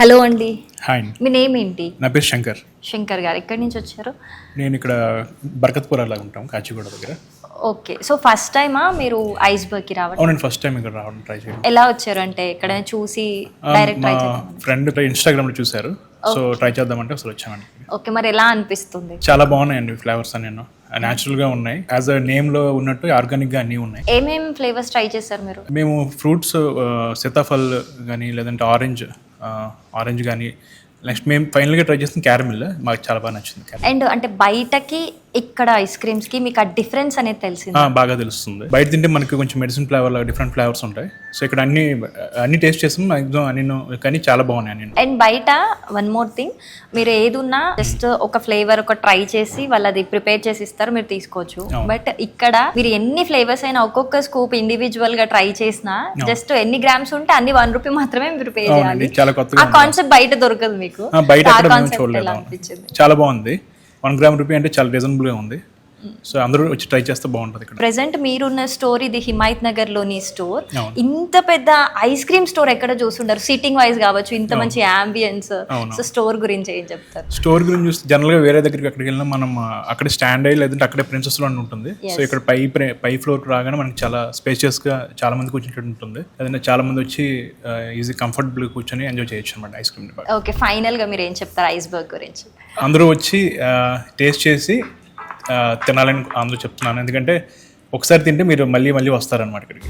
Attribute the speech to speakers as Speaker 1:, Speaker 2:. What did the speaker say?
Speaker 1: Hello అండి,
Speaker 2: hi,
Speaker 1: మీ name ఏంటి?
Speaker 2: నా పేరు శంకర్.
Speaker 1: శంకర్ గారు ఎక్కడి నుంచి వచ్చారు?
Speaker 2: నేను ఇక్కడ బర్కత్పురాలో ఉంటాం, కాచిగూడ దగ్గర.
Speaker 1: ఓకే, సో ఫస్ట్ టైమా మీరు ఐస్బర్గ్కి రావడం?
Speaker 2: అవునండి, ఫస్ట్ టైం ఇక్కడ రావడం ట్రై చేయడం.
Speaker 1: ఎలా వచ్చారు అంటే ఎక్కడైనా చూసి డైరెక్ట్ ట్రై
Speaker 2: మా
Speaker 1: చేద్దాం?
Speaker 2: ఫ్రెండ్ ఇన్స్టాగ్రామ్లో చూశారు, సో ట్రై చేద్దామంటే అసలు వచ్చామండి.
Speaker 1: ఓకే, మరి ఎలా అనిపిస్తుంది?
Speaker 2: చాలా బాగున్నాయండి ఫ్లేవర్స్ అని, న్యాచురల్గా ఉన్నాయి. యాజ్ అ నేమ్లో ఉన్నట్టు ఆర్గానిక్గా అన్నీ ఉన్నాయి.
Speaker 1: ఏమేం ఫ్లేవర్స్ ట్రై చేశారు మీరు?
Speaker 2: మేము ఫ్రూట్స్ సీతాఫల్ కానీ, లేదంటే ఆరెంజ్ కానీ, నెక్స్ట్ మేము ఫైనల్గా ట్రై చేసిన క్యారమిల్ మాకు చాలా బాగా నచ్చింది.
Speaker 1: అండ్ అంటే బయటకి ఇక్కడ ఐస్ క్రీమ్స్కి మీకు ఆ డిఫరెన్స్ అనేది తెలిసింది?
Speaker 2: బాగా తెలుస్తుంది. బయట తింటే మనకి కొంచెం మెడిసిన్ ఫ్లేవర్ లాగా డిఫరెంట్ ఫ్లేవర్స్ ఉంటాయి. సో ఇక్కడ అన్ని టేస్ట్ చేస్తాం మ్యాక్సిమం అన్ని, కానీ చాలా బాగున్నాయి అన్ని.
Speaker 1: అండ్ బయట వన్ మోర్ థింగ్, మీరు ఏదున్నా జస్ట్ ఒక ఫ్లేవర్ ఒక ట్రై చేసి వాళ్ళది ప్రిపేర్ చేసి ఇస్తారు, మీరు తీసుకోవచ్చు. బట్ ఇక్కడ మీరు ఎన్ని ఫ్లేవర్స్ అయినా ఒక్కొక్క స్కూప్ ఇండివిజువల్ గా ట్రై చేసినా జస్ట్ ఎన్ని గ్రామ్స్ ఉంటే అన్ని ₹1 మాత్రమే మీరు పే చేయాలి.
Speaker 2: చాలా కొత్తగా
Speaker 1: ఆ కాన్సెప్ట్ బయట దొరకదు మీకు.
Speaker 2: బయట చాలా బాగుంది. ₹1 అంటే చాలా రీజనబుల్ గా ఉంది. సో అందరూ వచ్చి ట్రై చేస్తే బాగుంటుంది. ఇక్కడ
Speaker 1: ప్రెసెంట్ మీరున్న స్టోర్ ఇది హిమాయత్ నగర్ లోని స్టోర్. ఇంత పెద్ద ఐస్ క్రీమ్ స్టోర్ ఎక్కడ చూస్తుంటారు? సిట్టింగ్ వైజ్ కావచ్చు, ఇంత మంచి అంబియన్స్. సో స్టోర్ గురించి ఏం చెప్తారు?
Speaker 2: స్టోర్ గురించి చూస్తే జనరల్ గా వేరే దగ్గరికి ఎక్కడికి వెళ్ళినా మనం అక్కడ స్టాండ్ అయ్యి, లేదంటే అక్కడే ప్రిన్సెస్ లో ఉంటుంది. సో ఇక్కడ పై ఫ్లోర్ రాగానే మనకి చాలా స్పేషియస్ గా చాలా మంది కూర్చుంటూ ఉంటుంది. లేదంటే చాలా మంది వచ్చి ఈజీ కంఫర్టబుల్ కూర్చొని ఎంజాయ్ చేయొచ్చు అనమాట ఐస్ క్రీమ్.
Speaker 1: ఓకే, ఫైనల్ గా మీరు ఏం చెప్తారు ఐస్బర్గ్ గురించి?
Speaker 2: అందరూ వచ్చి టేస్ట్ చేసి తినాలని అందరూ చెప్తున్నాను. ఎందుకంటే ఒకసారి తింటే మీరు మళ్ళీ వస్తారనమాట ఇక్కడికి.